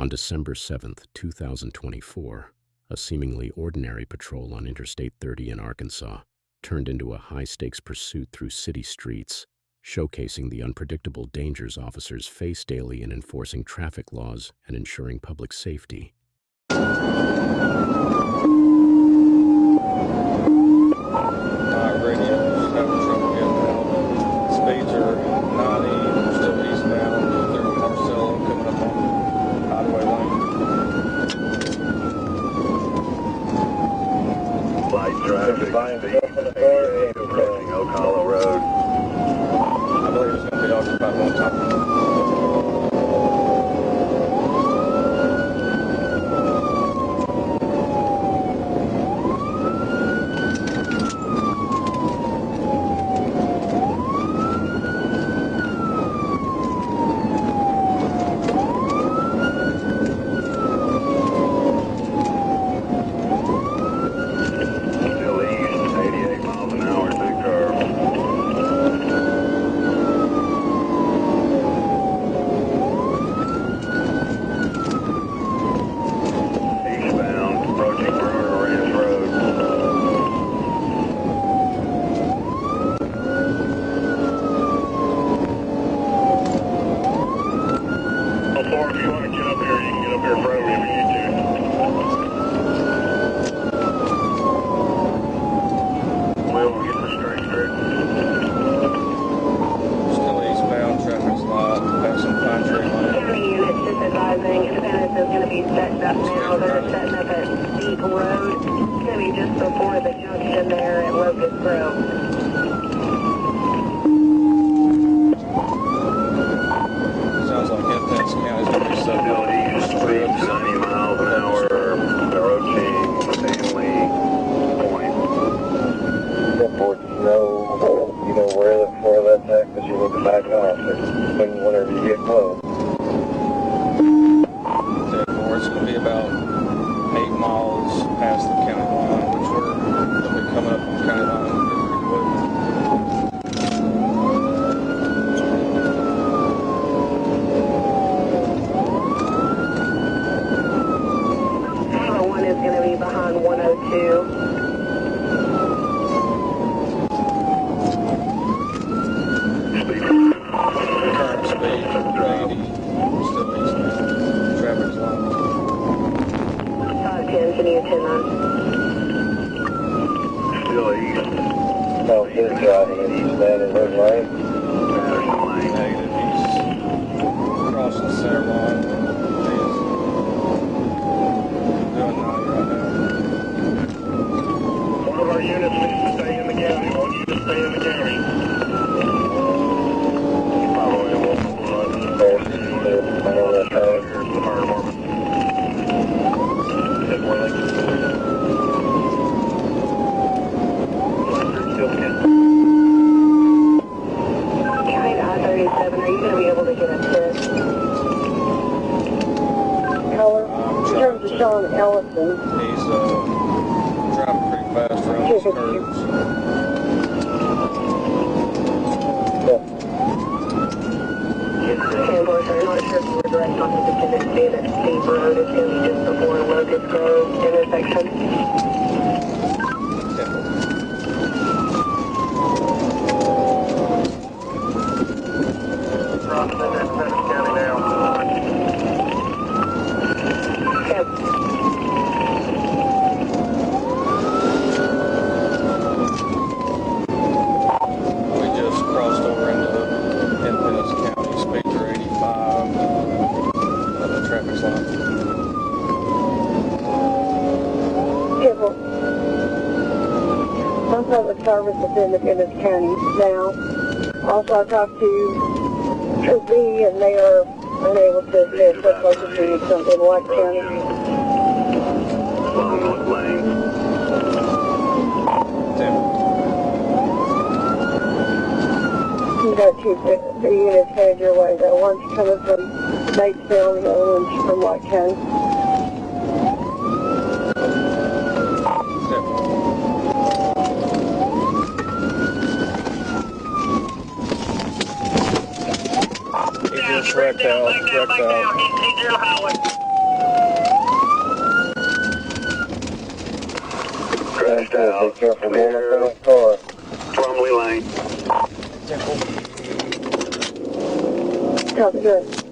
On December 7th, 2024, a seemingly ordinary patrol on Interstate 30 in Arkansas turned into a high-stakes pursuit through city streets, showcasing the unpredictable dangers officers face daily in enforcing traffic laws and ensuring public safety. Approaching Oak Hollow Road. I believe it's going to be occupied one time. Independence is going to be set up now. They're setting up at Deep Road. It's going to be just before the junction there at Locust Grove. Sounds like Independence County is going to be set up. Speed 90 miles an hour, approaching Stanley Point. Airport, you know where that's at, because you need to back off whenever you get close. It's going to be about 8 miles past the county line, which we're going to be coming up on the county line very quickly. One is going to be behind 102. Current speed 80, still eastbound. Traffic's long. 510, can you attend on? Still east. No, his eastbound is red light. Patterson Lane. Negative, he's crossing the center line. He's doing 90 right now. One of our units needs to stay in the county. I want you to stay in the county. Probably won't run. I know that Here to the fire department. Hit more like County I-37, are you going to be able to get a tip? Color. Turn to Sean Ellison. He's driving pretty fast around these curves. Campbell, I'm not sure if you were direct on Independence being at Deep Road. It's going to be just before Locust Grove intersection. crossing into Independence County now. Yep. We just crossed over into Independence County. Speeds are 85. The traffic's line. Civil. I'm public service within Independence County now. Also, I talked to OB, and they are unable to assist us local to something like county. Longwood Lane. You got two units headed your way. That one's coming from Batesville, and the other one's from White County. He just wrecked out. Highway. careful going up in that car. Plumley Lane. Sounds good.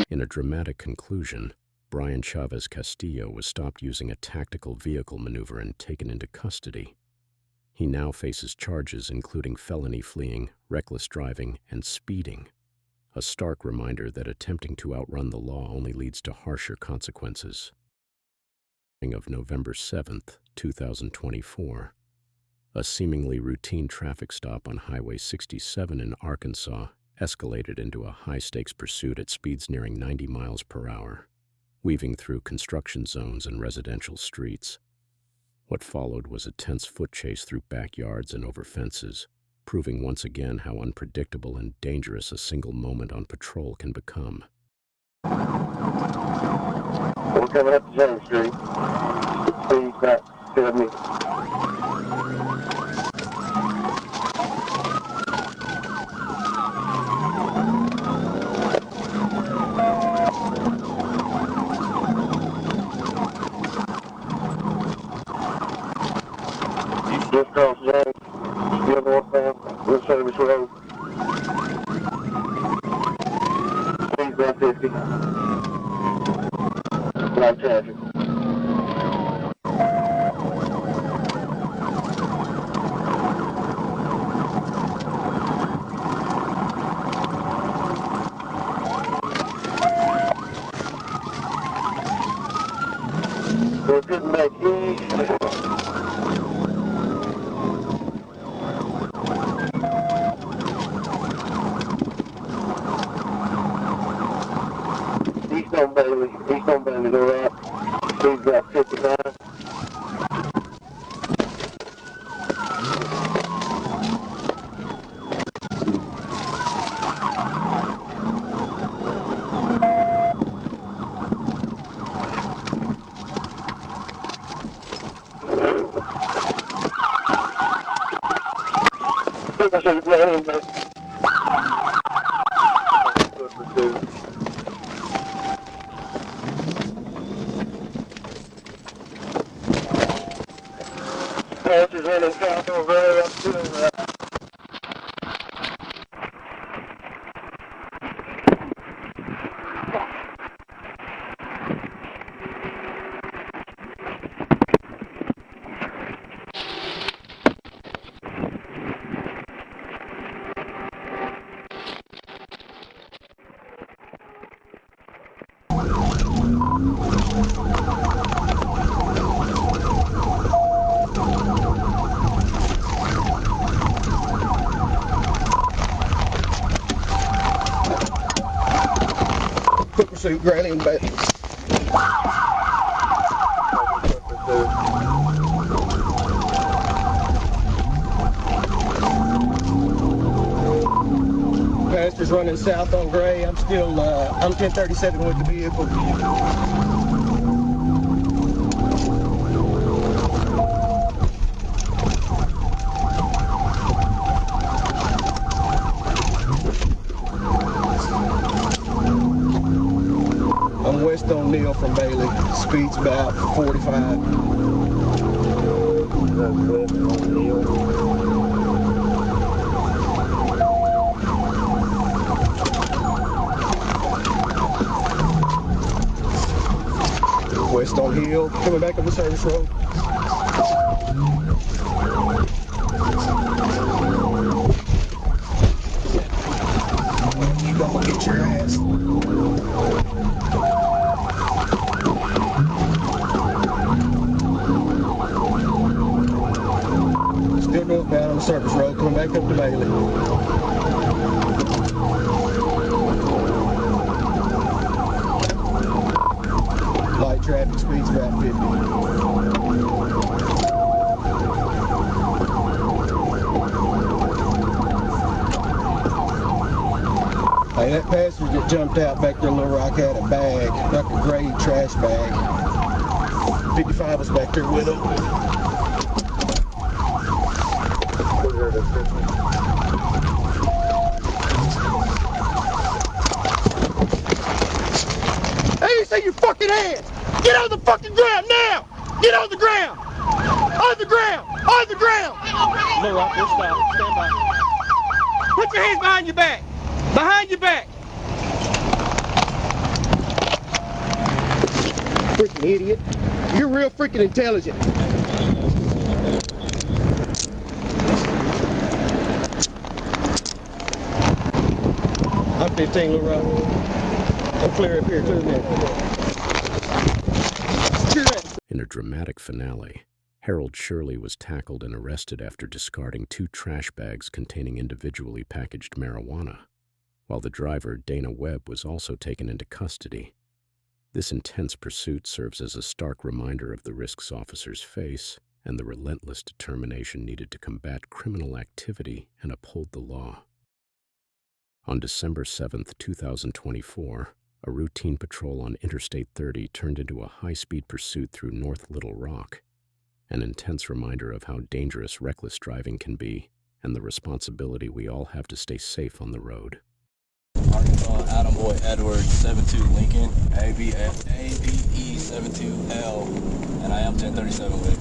In a dramatic conclusion, Brian Chavez Castillo was stopped using a tactical vehicle maneuver and taken into custody. He now faces charges including felony fleeing, reckless driving, and speeding. A stark reminder that attempting to outrun the law only leads to harsher consequences. Of November 7th, 2024, a seemingly routine traffic stop on Highway 67 in Arkansas escalated into a high-stakes pursuit at speeds nearing 90 miles per hour, weaving through construction zones and residential streets. What followed was a tense foot chase through backyards and over fences, proving once again how unpredictable and dangerous a single moment on patrol can become. We're coming up to James Street. Speed back 70. Just cross James, still northbound, Wood Service Road. Speed back 50. Light traffic. We're getting back east. East on Bailey, go right. Speed's about 55. Horse is running south on Gray, I'm still quick pursuit, Granny and Bailey. Pastor's running south on Gray. I'm 1037 with the vehicle. I'm west on Neal from Bailey. Speed's about 45. West on Hill, coming back up the service road. You gonna get your ass. Still northbound on the service road, coming back up to Bailey. Traffic speed's about 50. Hey, that passenger that jumped out back there, Little Rock, had a bag, like a gray trash bag. 55 was back there with him. Hey, you say your fucking hands! Get on the fucking ground now! Get on the ground! On the ground! On the ground! Little Rock, we'll stop. Stand by. Put your hands behind your back! Behind your back! Freaking idiot. You're real freaking intelligent. I'm 15, Little Rock. I'm clear up here, clear there. In a dramatic finale, Harold Shirley was tackled and arrested after discarding 2 trash bags containing individually packaged marijuana, while the driver, Dana Webb, was also taken into custody. This intense pursuit serves as a stark reminder of the risks officers face and the relentless determination needed to combat criminal activity and uphold the law. On December 7, 2024, a routine patrol on Interstate 30 turned into a high-speed pursuit through North Little Rock, an intense reminder of how dangerous reckless driving can be and the responsibility we all have to stay safe on the road. Arkansas, Adam Boy Edward, 72 Lincoln, ABE 72L, and I am 1037 with.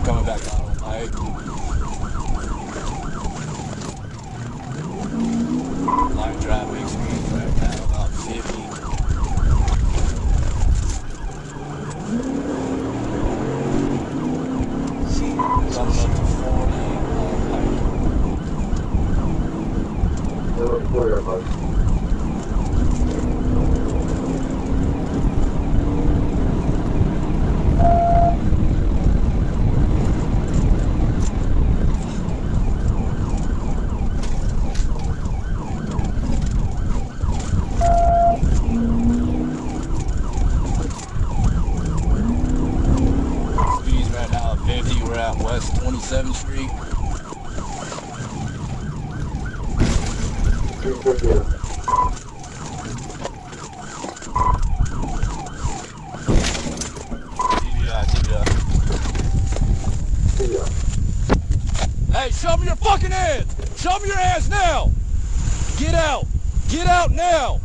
Coming back on, alright? Line traffic speed right now about 50. Coming up to 40 on Pike. Speeds right now at 50. We're at West 27th Street. TBI. Hey, show me your fucking hands! Show me your hands now! Get out! Get out now!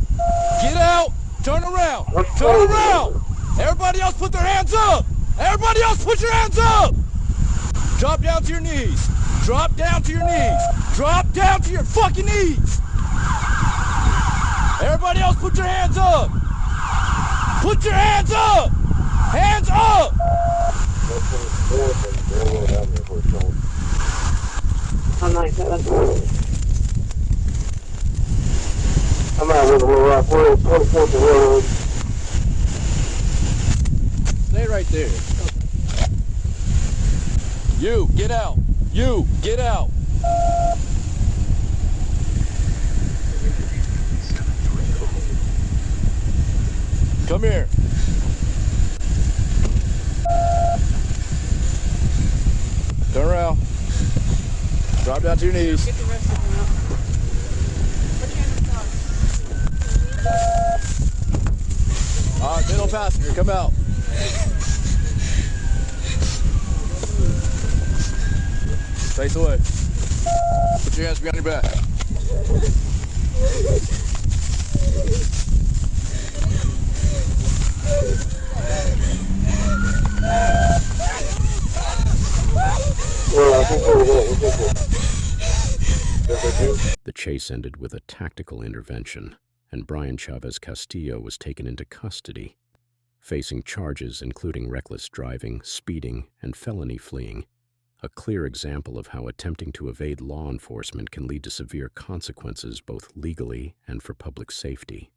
Get out! Turn around! Turn around! Everybody else put their hands up! Everybody else put your hands up! Drop down to your knees! Drop down to your knees! Drop down to your fucking knees! Everybody else put your hands up! Put your hands up! Hands up! I'm like, that's I'm out with a Little Rock. We're at 24th and Railroad. Stay right there. You, get out. You, get out. Come here. Turn around. Drop down to your knees. Get the rest of them out. Put your hands up. All right, middle passenger, come out. Face away. Put your hands behind your back. The chase ended with a tactical intervention, and Brian Chavez Castillo was taken into custody, facing charges including reckless driving, speeding, and felony fleeing, a clear example of how attempting to evade law enforcement can lead to severe consequences both legally and for public safety.